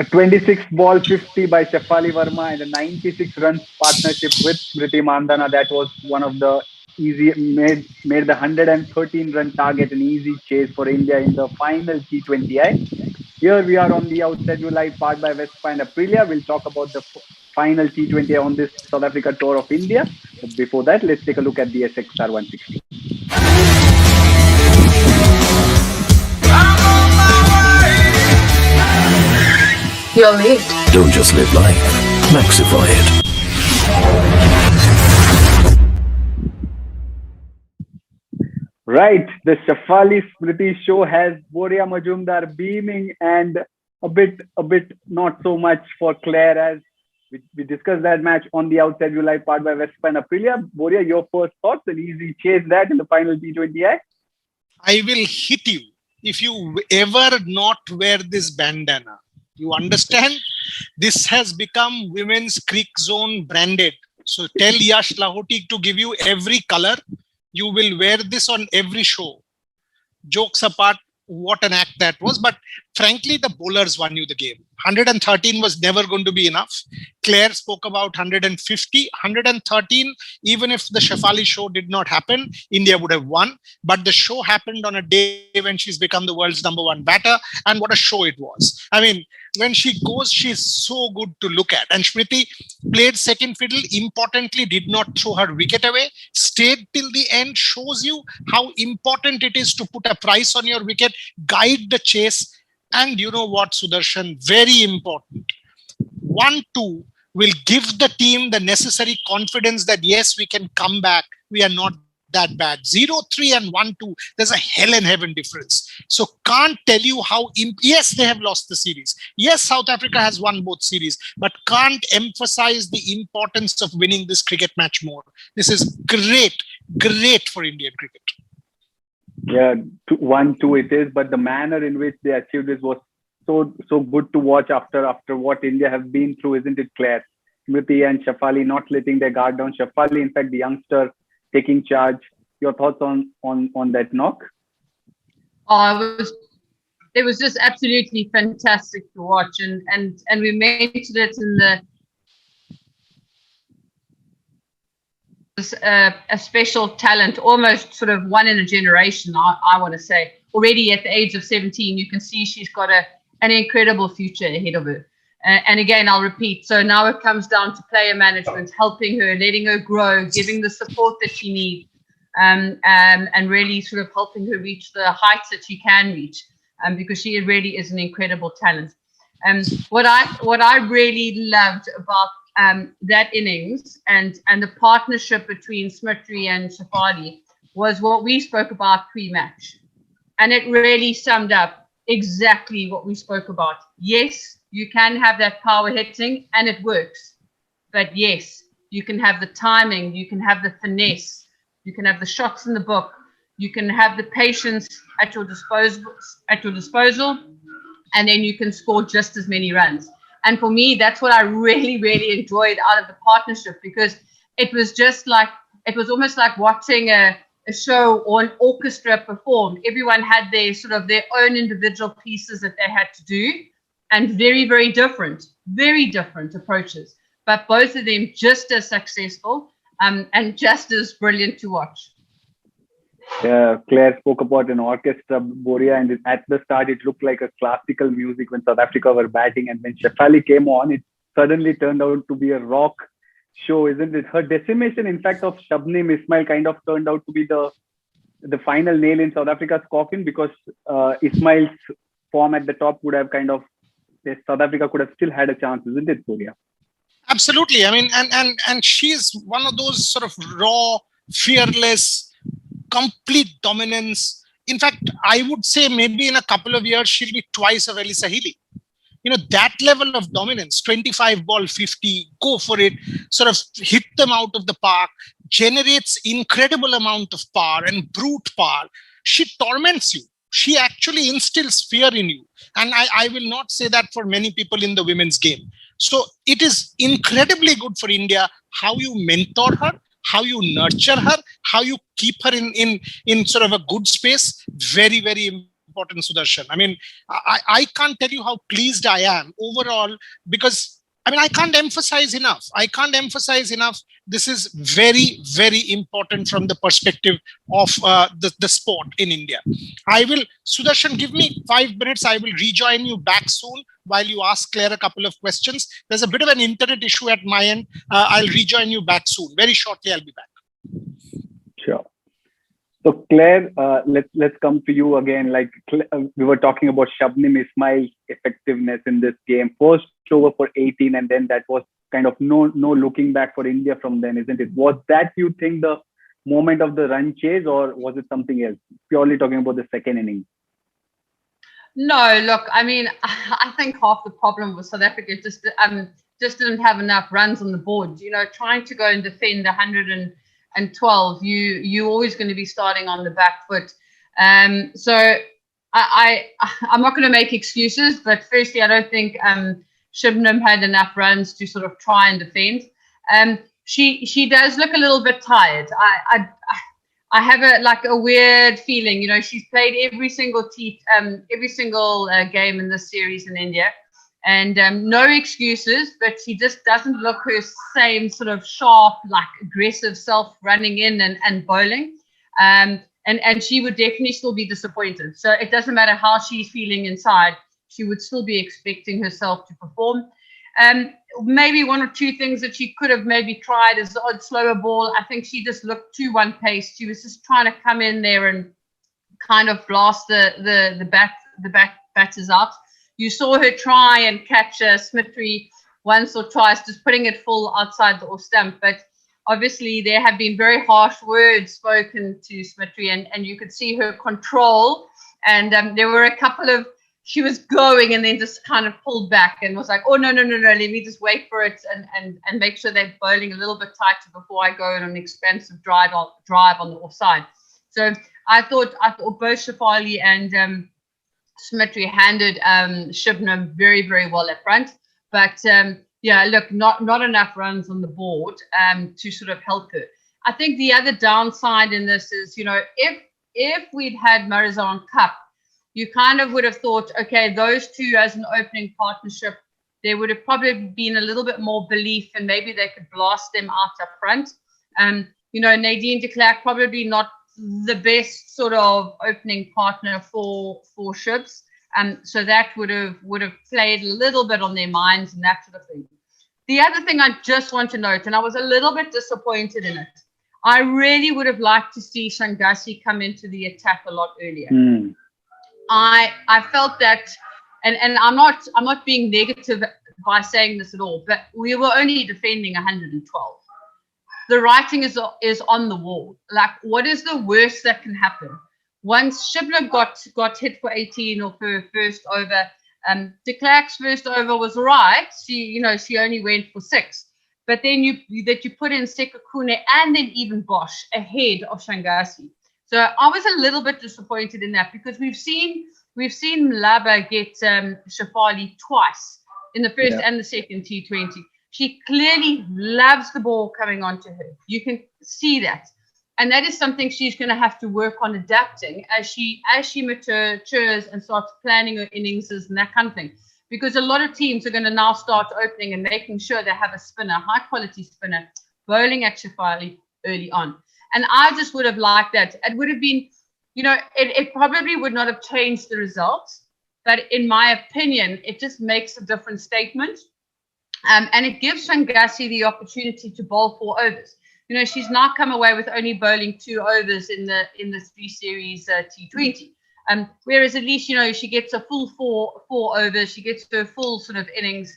A 26 ball 50 by Shafali Verma and a 96 runs partnership with Smriti Mandhana. That was one of the easy made the 113 run target an easy chase for India in the final T20I. Here we are on the outside you live part by Vespa and Aprilia. We'll talk about the final T20 on this South Africa tour of India. But before that, let's take a look at the SXR 160. You're late. Don't just live life, maxify it. Right, the Shafali Smriti show has Boria Majumdar beaming and a bit not so much for Claire as we discussed that match on the outside you live part by Vespa and Aprilia. Boria, your first thoughts, an easy chase that in the final T20I? I will hit you if you ever not wear this bandana. You understand? This has become women's creek zone branded. So tell Yash Lahoti to give you every color. You will wear this on every show. Jokes apart, what an act that was. But frankly, the bowlers won you the game. 113 was never going to be enough. Claire spoke about 150, 113. Even if the Shafali show did not happen, India would have won. But the show happened on a day when she's become the world's #1 batter. And what a show it was. I mean, when she goes, she's so good to look at. And Smriti played second fiddle, importantly, did not throw her wicket away, stayed till the end, shows you how important it is to put a price on your wicket, guide the chase. And you know what, Sudarshan, very important. 1-2 will give the team the necessary confidence that, yes, we can come back. We are not that bad. 0-3 and 1-2, there's a hell and heaven difference. So can't tell you how, yes, they have lost the series. Yes, South Africa has won both series, but can't emphasize the importance of winning this cricket match more. This is great for Indian cricket. Yeah, 1-2 it is, but the manner in which they achieved this was so good to watch after what India have been through, isn't it, Claire? Smriti and Shafali not letting their guard down. Shafali, in fact, the youngster taking charge. Your thoughts on that knock? Oh, it was just absolutely fantastic to watch, and we mentioned it in the a special talent, almost sort of one in a generation. I want to say already at the age of 17, you can see she's got an incredible future ahead of her. And again, I'll repeat. So now it comes down to player management, helping her, letting her grow, giving the support that she needs, and really sort of helping her reach the heights that she can reach, because she really is an incredible talent. What I really loved about that innings and the partnership between Smriti and Shafali was what we spoke about pre-match. And it really summed up exactly what we spoke about. Yes, you can have that power hitting and it works. But yes, you can have the timing, you can have the finesse, you can have the shots in the book, you can have the patience at your disposal, and then you can score just as many runs. And for me, that's what I really enjoyed out of the partnership, because it was almost like watching a show or an orchestra performed. Everyone had their own individual pieces that they had to do, and very different approaches. But both of them just as successful and just as brilliant to watch. Claire spoke about an orchestra, Boria, and at the start it looked like a classical music when South Africa were batting, and when Shafali came on, it suddenly turned out to be a rock show, isn't it? Her decimation, in fact, of Shabnim Ismail kind of turned out to be the final nail in South Africa's coffin, because Ismail's form at the top would have South Africa could have still had a chance, isn't it, Boria? Absolutely. I mean, and she's one of those sort of raw, fearless, complete dominance. In fact, I would say maybe in a couple of years, she'll be twice of Elisa Healy. You know, that level of dominance, 25 ball 50, go for it, sort of hit them out of the park, generates incredible amount of power and brute power. She torments you. She actually instills fear in you. And I will not say that for many people in the women's game. So it is incredibly good for India how you mentor her, how you nurture her, how you keep her in sort of a good space. Very important important, Sudarshan. I mean, I can't tell you how pleased I am overall, because I mean, I can't emphasize enough. This is very, very important from the perspective of the sport in India. Sudarshan, give me 5 minutes. I will rejoin you back soon while you ask Claire a couple of questions. There's a bit of an internet issue at my end. I'll rejoin you back soon. Very shortly, I'll be back. Sure. So Claire, let's come to you again. Like we were talking about Shabnim Ismail's effectiveness in this game. First over for 18, and then that was kind of no looking back for India from then, isn't it? Was that, you think, the moment of the run chase, or was it something else? Purely talking about the second inning. No, look, I mean, I think half the problem was South Africa just didn't have enough runs on the board. You know, trying to go and defend 112, you're always going to be starting on the back foot. So I'm not going to make excuses, but firstly, I don't think Shabnim had enough runs to sort of try and defend. She does look a little bit tired. I have a weird feeling. You know, she's played every single game in this series in India, and no excuses. But she just doesn't look her same sort of sharp, like aggressive self running in and bowling. And she would definitely still be disappointed. So it doesn't matter how she's feeling inside. She would still be expecting herself to perform. Maybe one or two things that she could have maybe tried is the odd slower ball. I think she just looked too one-paced. She was just trying to come in there and kind of blast the batters out. You saw her try and catch Smriti once or twice, just putting it full outside the off stump. But obviously, there have been very harsh words spoken to Smriti, and you could see her control. And there were a couple of, she was going and then just kind of pulled back and was like, oh, no, let me just wait for it and make sure they're bowling a little bit tighter before I go on an expensive drive on the offside. So I thought both Shafali and Smriti handed Shabnim very, very well at front. But yeah, look, not enough runs on the board to sort of help her. I think the other downside in this is, you know, if we'd had Marizan Cup, you kind of would have thought, okay, those two as an opening partnership, there would have probably been a little bit more belief and maybe they could blast them out up front. You know, Nadine de Klerk probably not the best sort of opening partner for Shibs. So that would have played a little bit on their minds and that sort of thing. The other thing I just want to note, and I was a little bit disappointed in it, I really would have liked to see Shangasi come into the attack a lot earlier. I felt that, and I'm not being negative by saying this at all, but we were only defending 112. The writing is on the wall. Like, what is the worst that can happen? Once Shabnim got hit for 18 or for her first over, de Klerk's first over was right. She only went for 6. But then you put in Sekakune and then even Bosch ahead of Shangasi. So I was a little bit disappointed in that because we've seen Mlaba get Shafali twice in the first and the second T20. She clearly loves the ball coming onto her. You can see that. And that is something she's going to have to work on adapting as she matures and starts planning her innings and that kind of thing. Because a lot of teams are going to now start opening and making sure they have a spinner, high quality spinner, bowling at Shafali early on. And I just would have liked that. It would have been, you know, it probably would not have changed the results. But in my opinion, it just makes a different statement. And it gives Shangasi the opportunity to bowl 4 overs. You know, she's now come away with only bowling 2 overs in the 3 series T20. Whereas at least, you know, she gets a full 4 overs. She gets her full sort of innings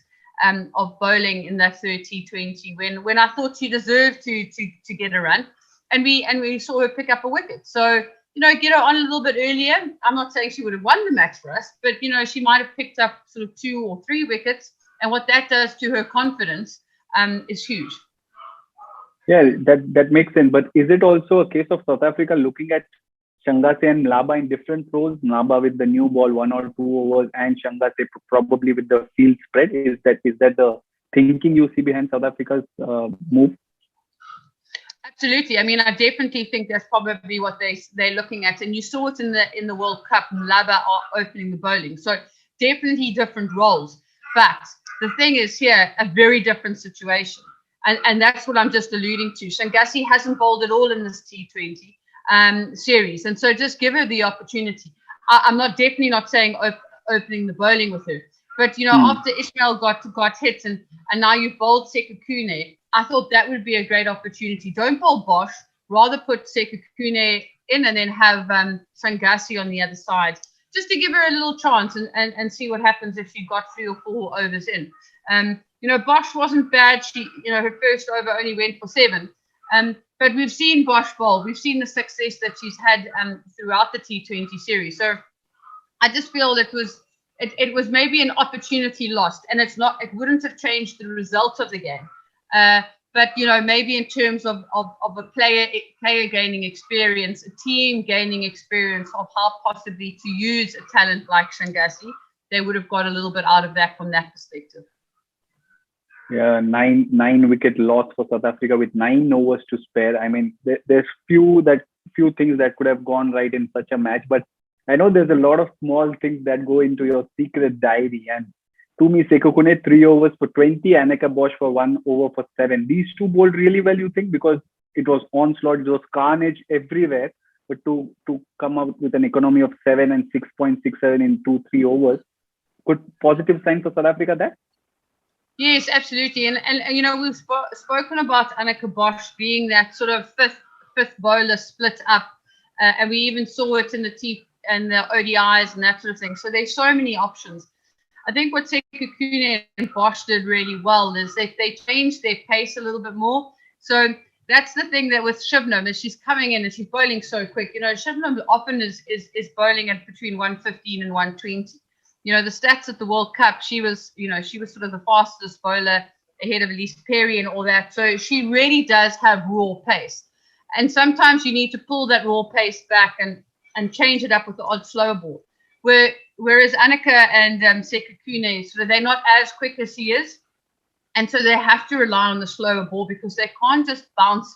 of bowling in that third T20 when I thought she deserved to get a run. And we saw her pick up a wicket. So, you know, get her on a little bit earlier. I'm not saying she would have won the match for us, but, you know, she might have picked up sort of 2 or 3 wickets. And what that does to her confidence is huge. Yeah, that makes sense. But is it also a case of South Africa looking at Shangasi and Mlaba in different roles? Mlaba with the new ball, 1 or 2 overs, and Shangasi probably with the field spread. Is that the thinking you see behind South Africa's move? Absolutely. I mean, I definitely think that's probably what they're looking at, and you saw it in the World Cup. Laba are opening the bowling, so definitely different roles. But the thing is here, a very different situation, and that's what I'm just alluding to. Shangassi hasn't bowled at all in this T20 series, and so just give her the opportunity. I'm definitely not saying opening the bowling with her, but after Ishmael got hit and now you've bowled Sekhukhune, I thought that would be a great opportunity. Don't bowl Bosch, rather put Sekhukhune in and then have Shangassi on the other side, just to give her a little chance and see what happens if she got 3 or 4 overs in. Bosch wasn't bad. She, her first over only went for 7. But we've seen Bosch bowl. We've seen the success that she's had throughout the T20 series. So I just feel it was maybe an opportunity lost, and it wouldn't have changed the result of the game. But maybe in terms of a player gaining experience, a team gaining experience of how possibly to use a talent like Shangassi, they would have got a little bit out of that from that perspective. Yeah, nine wicket loss for South Africa with 9 overs to spare. I mean, there's few things that could have gone right in such a match, but I know there's a lot of small things that go into your secret diary. And to me, Sekhukhune 3 overs for 20, Anneka Bosch for 1 over for 7. These two bowled really well, you think, because it was onslaught, it was carnage everywhere. But to come up with an economy of 7 and 6.67 in 2-3 overs, good positive sign for South Africa there. Yes, absolutely. And we've spoken about Anneka Bosch being that sort of fifth bowler split up, and we even saw it in the ODIs and that sort of thing. So there's so many options. I think what Sekhukhune and Bosch did really well is they changed their pace a little bit more. So that's the thing that with Shivnam is she's coming in and she's bowling so quick. Shivnam often is bowling at between 115 and 120. The stats at the World Cup, she was sort of the fastest bowler ahead of Elise Perry and all that. So she really does have raw pace. And sometimes you need to pull that raw pace back and change it up with the odd slower ball. Whereas Anneka and Sekhukhune, so they're not as quick as he is. And so they have to rely on the slower ball because they can't just bounce,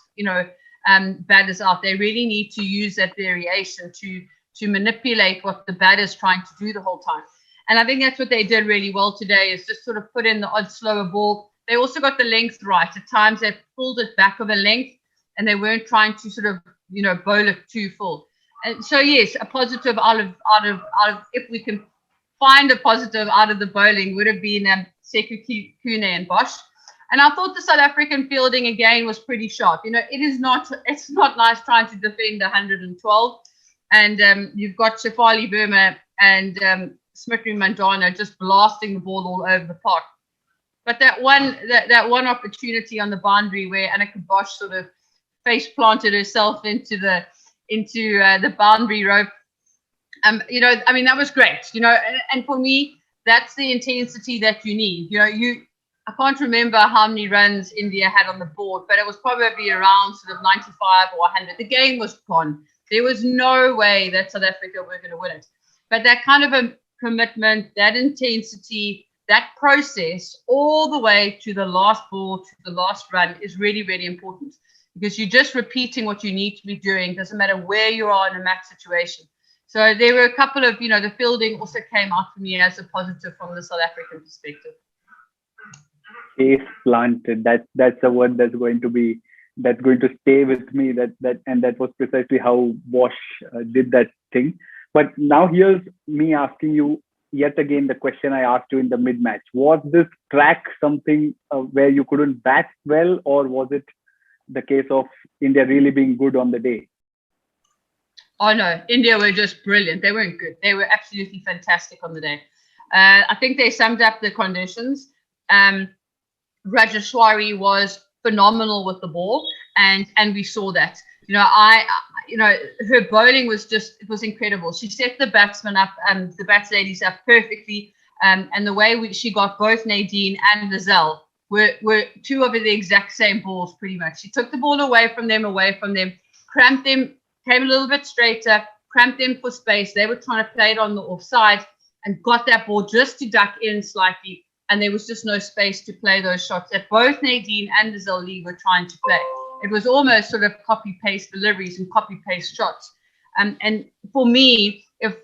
batters out. They really need to use that variation to manipulate what the batter's trying to do the whole time. And I think that's what they did really well today, is just sort of put in the odd slower ball. They also got the length right. At times they pulled it back of a length and they weren't trying to sort of, bowl it too full. And so, yes, a positive out of if we can find a positive out of the bowling would have been Sekhukhune and Bosch. And I thought the South African fielding again was pretty sharp. It's not nice trying to defend 112. And you've got Shafali Verma and Smriti Mandhana just blasting the ball all over the park. But that one opportunity on the boundary where Anneka Bosch sort of face planted herself into the boundary rope, that was great. And for me, that's the intensity that you need. I can't remember how many runs India had on the board, but it was probably around sort of 95 or 100. The game was gone. There was no way that South Africa were going to win it. But that kind of a commitment, that intensity, that process all the way to the last ball, to the last run is really, really important, because you're just repeating what you need to be doing. Doesn't matter where you are in a match situation. So there were a couple of, the fielding also came out for me as a positive from the South African perspective. Face planted. That's a word that's going to stay with me. That was precisely how Bosch did that thing. But now here's me asking you yet again the question I asked you in the mid-match. Was this track something where you couldn't bat well, or was it the case of India really being good on the day? Oh no, India were just brilliant. They weren't good. They were absolutely fantastic on the day. I think they summed up the conditions. Rajeshwari was phenomenal with the ball, and we saw that. Her bowling was incredible. She set the batsmen up and the bats ladies up perfectly. And the way she got both Nadine and Lizelle were two of the exact same balls pretty much. She took the ball away from them, cramped them, came a little bit straighter, cramped them for space. They were trying to play it on the offside and got that ball just to duck in slightly. And there was just no space to play those shots that both Nadine and Lizelle Lee were trying to play. It was almost sort of copy paste deliveries and copy paste shots. And for me, if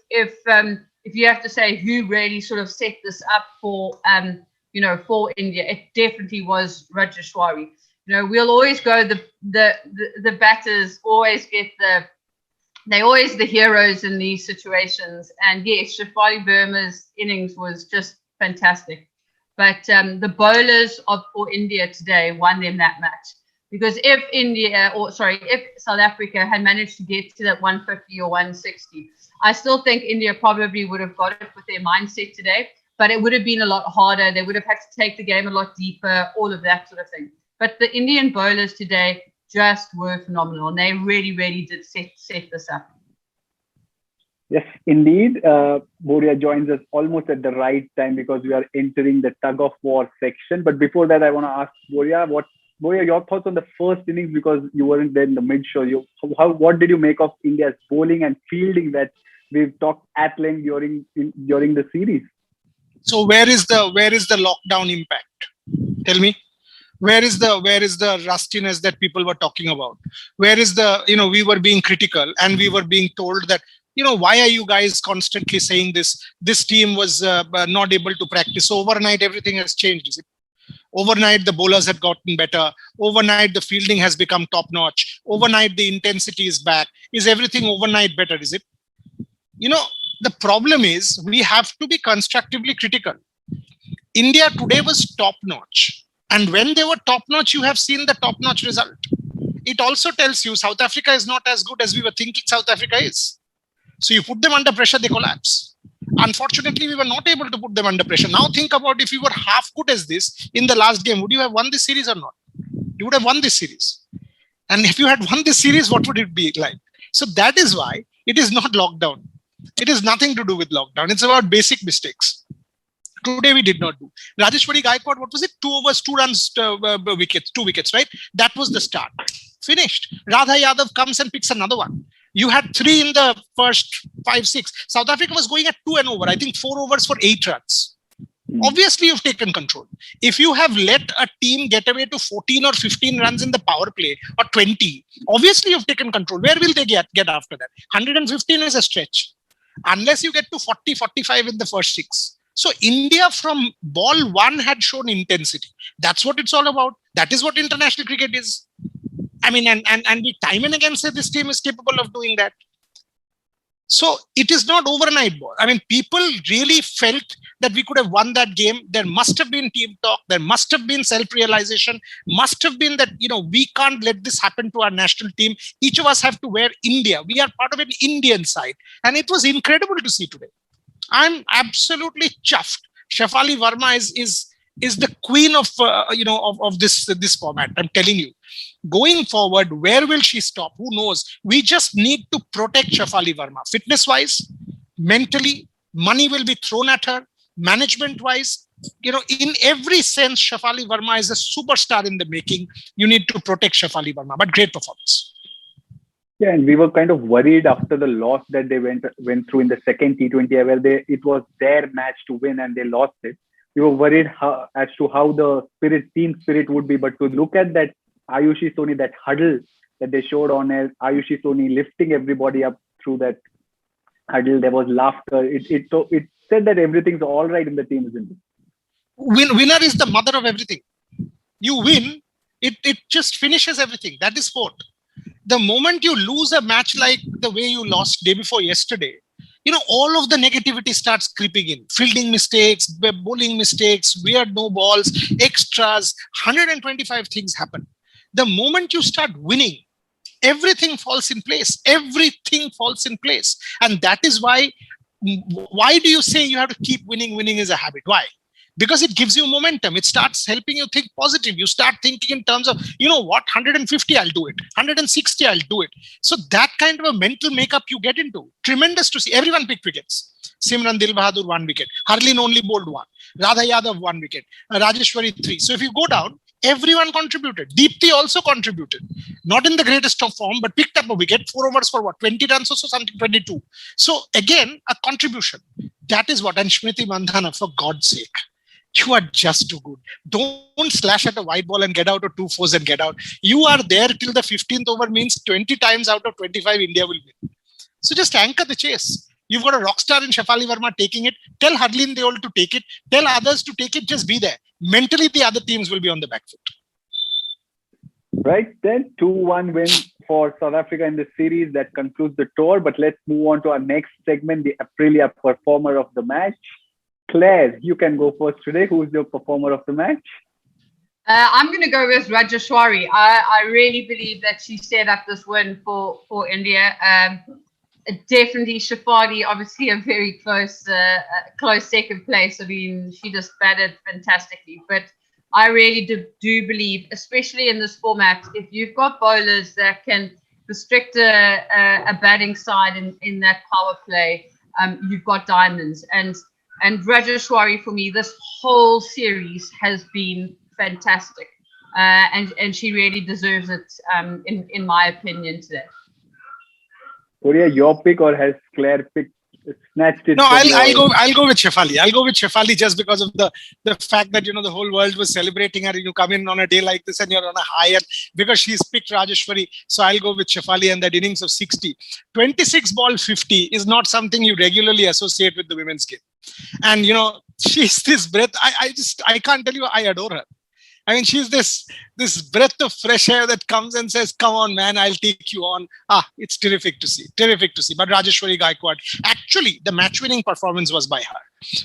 you have to say who really sort of set this up for for India, it definitely was Rajeshwari. We'll always go the batters always get they're always the heroes in these situations. And yes, Shafali Verma's innings was just fantastic. But the bowlers for India today won them that match. Because if South Africa had managed to get to that 150 or 160, I still think India probably would have got it with their mindset today, but it would have been a lot harder. They would have had to take the game a lot deeper, all of that sort of thing. But the Indian bowlers today just were phenomenal, and they really, really did set this up. Yes, indeed. Boria joins us almost at the right time because we are entering the tug of war section. But before that, I want to ask Boria, your thoughts on the first innings, because you weren't there in the mid-show. What did you make of India's bowling and fielding that we've talked at length during the series? So where is the lockdown impact? Tell me. Where is the rustiness that people were talking about? Where is we were being critical and we were being told that, why are you guys constantly saying this? This team was not able to practice. So overnight, everything has changed, is it? Overnight, the bowlers had gotten better. Overnight, the fielding has become top notch. Overnight, the intensity is back. Is everything overnight better, is it? The problem is we have to be constructively critical. India today was top notch. And when they were top notch, you have seen the top notch result. It also tells you South Africa is not as good as we were thinking South Africa is. So you put them under pressure, they collapse. Unfortunately, we were not able to put them under pressure. Now think about if we were half good as this in the last game, would you have won this series or not? You would have won this series. And if you had won this series, what would it be like? So that is why it is not lockdown. It is nothing to do with lockdown. It's about basic mistakes. Today we did not do. Rajeshwari Gaikwad, what was it? 2 overs, 2 runs, 2 wickets, right? That was the start. Finished. Radha Yadav comes and picks another one. You had 3 in the first 5, 6. South Africa was going at 2 and over. I think 4 overs for 8 runs. Obviously, you've taken control. If you have let a team get away to 14 or 15 runs in the power play or 20, obviously you've taken control. Where will they get after that? 115 is a stretch. Unless you get to 40, 45 in the first 6. So India from ball 1 had shown intensity. That's what it's all about. That is what international cricket is. I mean, and we time and again say this team is capable of doing that. So it is not overnight ball. I mean, people really felt that we could have won that game. There must have been team talk. There must have been self-realization. Must have been that, we can't let this happen to our national team. Each of us have to wear India. We are part of an Indian side. And it was incredible to see today. I'm absolutely chuffed. Shafali Verma is the queen of this format. I'm telling you. Going forward, where will she stop? Who knows? We just need to protect Shafali Verma. Fitness-wise, mentally, money will be thrown at her. Management-wise, in every sense, Shafali Verma is a superstar in the making. You need to protect Shafali Verma. But great performance. Yeah, and we were kind of worried after the loss that they went through in the second T20I, where it was their match to win and they lost it. We were worried as to how the team spirit would be. But to look at that Ayushi Soni, that huddle that they showed on Ayushi Soni lifting everybody up through that huddle, there was laughter. It said that everything's all right in the team, isn't it? Winner is the mother of everything. You win, it just finishes everything. That is sport. The moment you lose a match like the way you lost day before yesterday, all of the negativity starts creeping in. Fielding mistakes, bowling mistakes, weird no balls, extras, 125 things happen. The moment you start winning, everything falls in place. Everything falls in place. And that is why do you say you have to keep winning? Winning is a habit. Why? Because it gives you momentum. It starts helping you think positive. You start thinking in terms of, 150, I'll do it. 160, I'll do it. So that kind of a mental makeup you get into. Tremendous to see. Everyone picked wickets. Simran Dil Bahadur 1 wicket. Harleen only bowled 1. Radha Yadav 1 wicket. Rajeshwari 3. So if you go down, everyone contributed. Deepti also contributed. Not in the greatest of form, but picked up a wicket. 4 overs for what? 20 runs or so, something, 22. So again, a contribution. That is what. And Smriti Mandhana, for God's sake. You are just too good. Don't slash at a white ball and get out, or 2 4s and get out. You are there till the 15th over means 20 times out of 25 India will win. So just anchor the chase. You've got a rock star in Shafali Verma taking it. Tell Harleen Deol to take it. Tell others to take it. Just be there. Mentally, the other teams will be on the back foot. Right, then 2-1 win for South Africa in the series. That concludes the tour. But let's move on to our next segment, the Aprilia performer of the match. Claire, you can go first today. Who's your performer of the match? I'm going to go with Rajeshwari. I really believe that she set up this win for India. Definitely Shafali, obviously a very close second place. I mean, she just batted fantastically. But I really do believe, especially in this format, if you've got bowlers that can restrict a batting side in that power play, you've got diamonds. And Rajeshwari, for me, this whole series has been fantastic. And she really deserves it, in my opinion, today. Boria, your pick, or has Claire picked, snatched it? No, I'll go with Shafali. I'll go with Shafali just because of the fact that, the whole world was celebrating her. You come in on a day like this and you're on a higher, because she's picked Rajeshwari. So I'll go with Shafali and that innings of 60. 26 ball 50 is not something you regularly associate with the women's game. And, she's this breath. I can't tell you, I adore her. I mean, she's this breath of fresh air that comes and says, come on, man, I'll take you on. It's terrific to see. Terrific to see. But Rajeshwari Gaikwad, actually, the match-winning performance was by her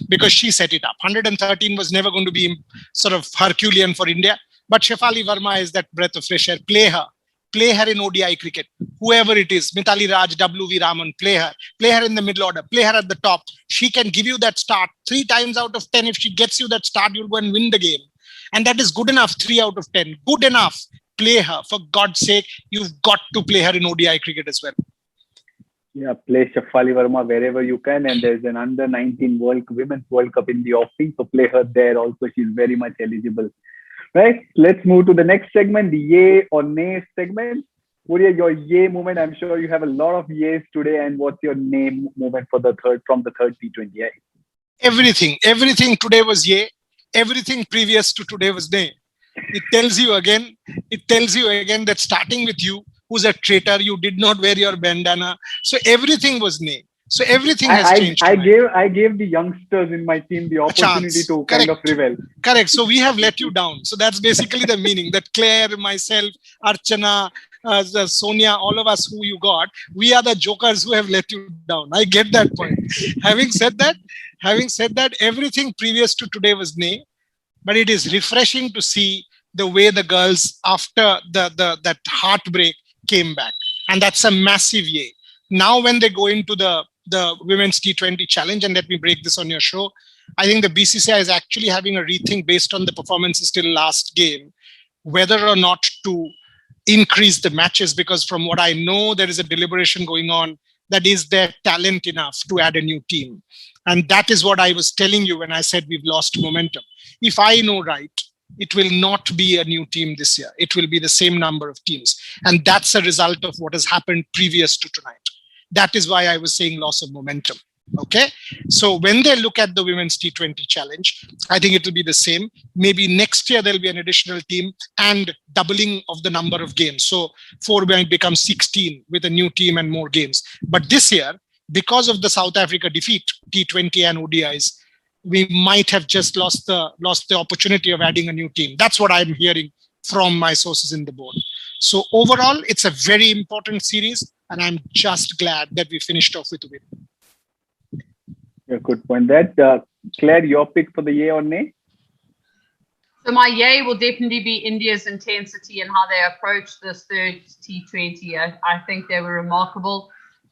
because she set it up. 113 was never going to be sort of Herculean for India. But Shafali Verma is that breath of fresh air. Play her. Play her in ODI cricket. Whoever it is, Mithali Raj, W.V. Raman, play her. Play her in the middle order. Play her at the top. She can give you that start. 3 times out of 10, if she gets you that start, you'll go and win the game. And that is good enough, 3 out of 10. Good enough. Play her. For God's sake, you've got to play her in ODI cricket as well. Yeah, play Shafali Verma wherever you can. And there's an under-19 Women's World Cup in the offing. So play her there also. She's very much eligible. Right? Let's move to the next segment, the yay or nay segment. Boria, your yay moment. I'm sure you have a lot of yays today. And what's your nay moment for from the third T20I? Everything today was yay. Everything previous to today was nay. It tells you again that starting with you, who's a traitor, you did not wear your bandana. So everything was nay. So everything has changed. I gave the youngsters in my team the opportunity to kind of rebel. Correct. So we have let you down. So that's basically the meaning that Claire, myself, Archana, Sonia, all of us who you got, we are the jokers who have let you down. I get that point. Having said that, everything previous to today was nay, but it is refreshing to see the way the girls after that heartbreak came back. And that's a massive yay. Now when they go into the Women's T20 Challenge, and let me break this on your show, I think the BCCI is actually having a rethink based on the performances till last game, whether or not to increase the matches, because from what I know, there is a deliberation going on that is there talent enough to add a new team. And that is what I was telling you when I said we've lost momentum. If I know right, it will not be a new team this year. It will be the same number of teams. And that's a result of what has happened previous to tonight. That is why I was saying loss of momentum. Okay. So when they look at the Women's T20 Challenge, I think it will be the same. Maybe next year there'll be an additional team and doubling of the number of games. So 4 might become 16 with a new team and more games. But this year, because of the South Africa defeat, T20 and ODIs, we might have just lost the opportunity of adding a new team. That's what I'm hearing from my sources in the board. So overall, it's a very important series, and I'm just glad that we finished off with a win. Yeah, good point. Claire, your pick for the yay or nay? So my yay will definitely be India's intensity and how they approached this third T20. I think they were remarkable.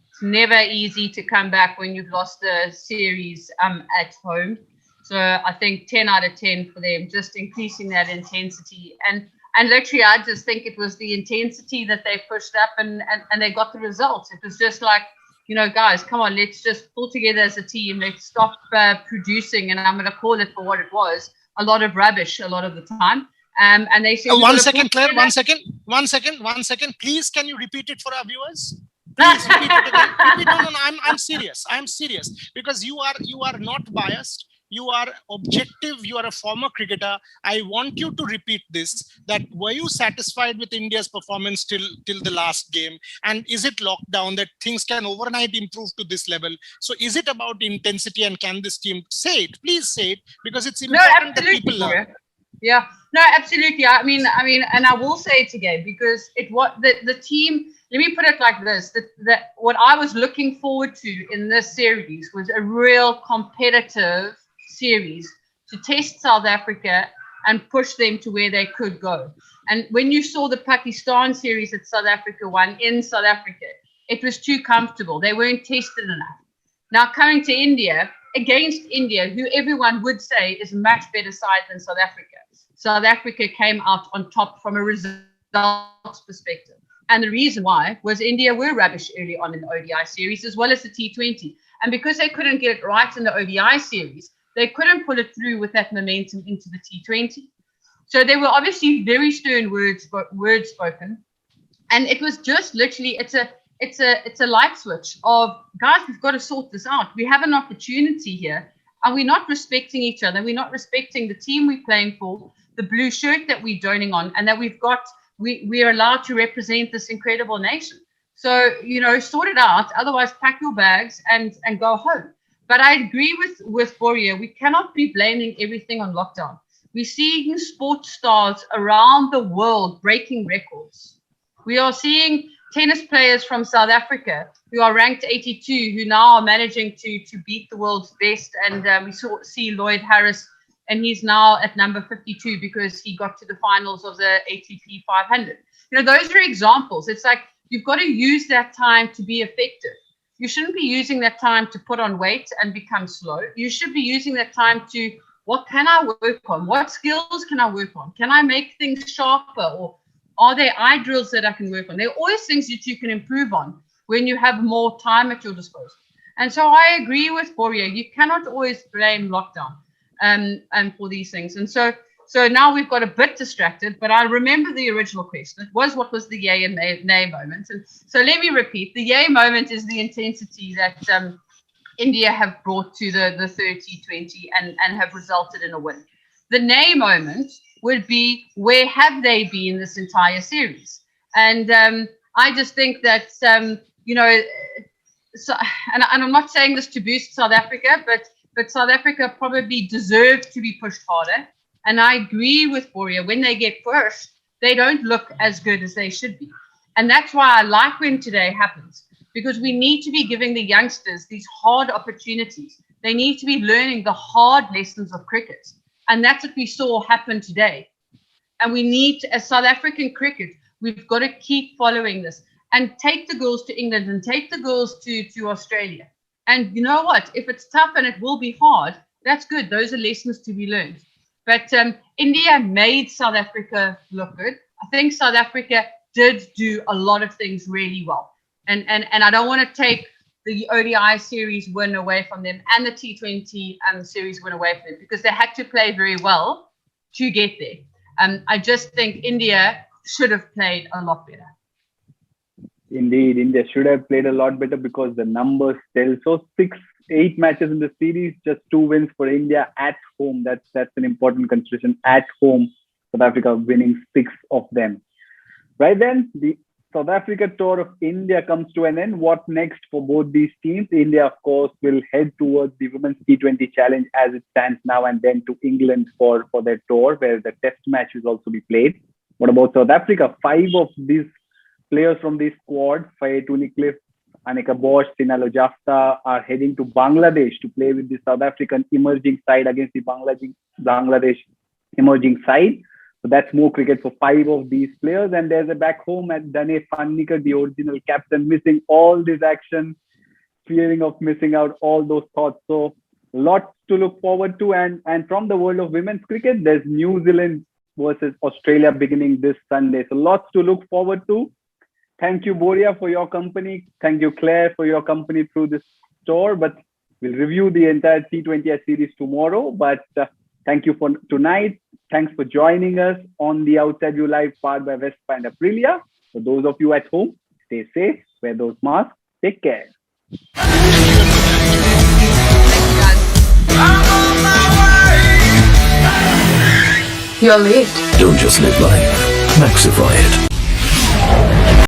It's never easy to come back when you've lost a series at home. So I think 10 out of 10 for them, just increasing that intensity. And literally, I just think it was the intensity that they pushed up and they got the results. It was just like, guys, come on, let's just pull together as a team. Let's stop producing, and I'm going to call it for what it was, a lot of rubbish a lot of the time. And they said, one second, Claire, one second. Please, can you repeat it for our viewers? Please repeat it again. No, I'm serious. Because you are not biased. You are objective. You are a former cricketer. I want you to repeat this, that were you satisfied with India's performance till the last game? And is it lockdown that things can overnight improve to this level? So is it about intensity, and can this team say it? Please say it, because it's important that people learn. Yeah, no, absolutely. I mean, and I will say it again, because the team. Let me put it like this: that what I was looking forward to in this series was a real competitive series to test South Africa and push them to where they could go. And when you saw the Pakistan series that South Africa won in South Africa, it was too comfortable. They weren't tested enough. Now coming to India, against India, who everyone would say is a much better side than South Africa, South Africa came out on top from a results perspective. And the reason why was India were rubbish early on in the ODI series, as well as the T20. And because they couldn't get it right in the ODI series, they couldn't pull it through with that momentum into the T20. So there were obviously very stern words spoken. And it was just literally, it's a light switch of, guys, we've got to sort this out. We have an opportunity here, and we're not respecting each other. We're not respecting the team we're playing for, the blue shirt that we're joining on, and that we are allowed to represent this incredible nation. So, sort it out. Otherwise, pack your bags and go home. But I agree with Boria. We cannot be blaming everything on lockdown. We're seeing sports stars around the world breaking records. We are seeing tennis players from South Africa who are ranked 82, who now are managing to beat the world's best. And we see Lloyd Harris, and he's now at number 52 because he got to the finals of the ATP 500. Those are examples. It's like you've got to use that time to be effective. You shouldn't be using that time to put on weight and become slow. You should be using that time to, what can I work on? What skills can I work on? Can I make things sharper? Or are there eye drills that I can work on? There are always things that you can improve on when you have more time at your disposal. And so I agree with Boria. You cannot always blame lockdown for these things. And so now we've got a bit distracted, but I remember the original question. It was, what was the yay and nay moment? And so let me repeat. The yay moment is the intensity that India have brought to the third T20 and have resulted in a win. The nay moment would be, where have they been this entire series? And I just think that, and I'm not saying this to boost South Africa, but South Africa probably deserved to be pushed harder. And I agree with Boria. When they get pushed, they don't look as good as they should be. And that's why I like when today happens, because we need to be giving the youngsters these hard opportunities. They need to be learning the hard lessons of cricket. And that's what we saw happen today. And we need to, as South African cricket, we've got to keep following this and take the girls to England and take the girls to Australia. And you know what? If it's tough and it will be hard, that's good. Those are lessons to be learned. But India made South Africa look good. I think South Africa did do a lot of things really well. And I don't want to take the ODI series win away from them and the T20 series win away from them, because they had to play very well to get there. I just think India should have played a lot better. Indeed, India should have played a lot better, because the numbers tell. So 8 matches in the series, just 2 wins for India at home. That's an important consideration. At home, South Africa winning 6 of them. Right then, the South Africa tour of India comes to an end. What next for both these teams? India, of course, will head towards the Women's T20 Challenge as it stands now, and then to England for their tour, where the test match will also be played. What about South Africa? 5 of these players from this squad, Faye Tunnicliffe, Annika Bosch, Sinalo Jafta, are heading to Bangladesh to play with the South African emerging side against the Bangladesh emerging side. So that's more cricket for 5 of these players. And there's a back home at Dane van Niekerk, the original captain, missing all this action, fearing of missing out all those thoughts. So lots to look forward to. And from the world of women's cricket, there's New Zealand versus Australia beginning this Sunday. So lots to look forward to. Thank you, Boria, for your company. Thank you, Claire, for your company through this tour. But we'll review the entire T20I series tomorrow. But thank you for tonight. Thanks for joining us on the Outside View Live, powered by Vespa and Aprilia. For those of you at home, stay safe, wear those masks, take care. Thank you, guys. You're late. Don't just live life, maxify it.